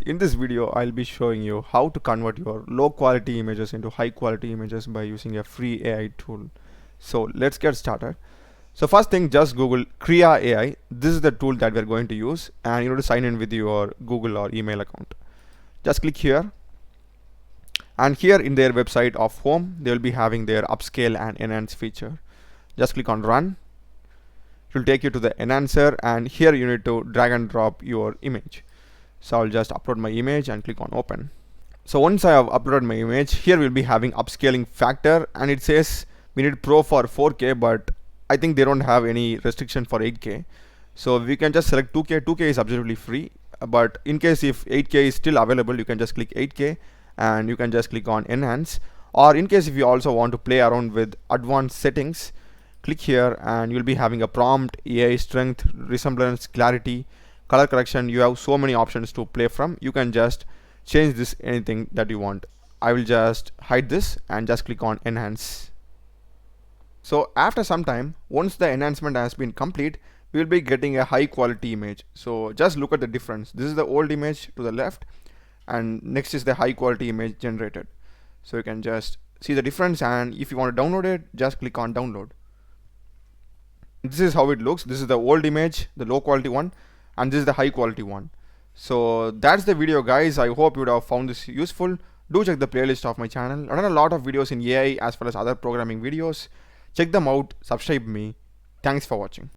in this video I'll be showing you how to convert your low quality images into high quality images by using a free AI tool. So let's get started. So first thing, just Google Kriya AI. This is the tool that we're going to use, and you need to sign in with your Google or email account. Just click here, and here in their website of home they will be having their upscale and enhance feature. Just click on run. It will take you to the enhancer, and here you need to drag and drop your image. So I'll just upload my image and click on open. So once I have uploaded my image, here we'll be having upscaling factor, and it says we need pro for 4K, but I think they don't have any restriction for 8K. So we can just select 2K. 2K is absolutely free, but in case if 8K is still available, you can just click 8K and you can just click on enhance. Or in case if you also want to play around with advanced settings, click here and you'll be having a prompt, AI strength, resemblance, clarity, color correction. You have so many options to play from. You can just change this anything that you want. I will just hide this and just click on enhance. So after some time, once the enhancement has been complete, we will be getting a high quality image. So just look at the difference. This is the old image to the left, and next is the high quality image generated. So you can just see the difference, and if you want to download it, just click on download. This is how it looks. This is the old image, the low quality one, and this is the high quality one. So that's the video, guys. I hope you would have found this useful. Do check the playlist of my channel. I done a lot of videos in AI as well as other programming videos. Check them out, subscribe me. Thanks for watching.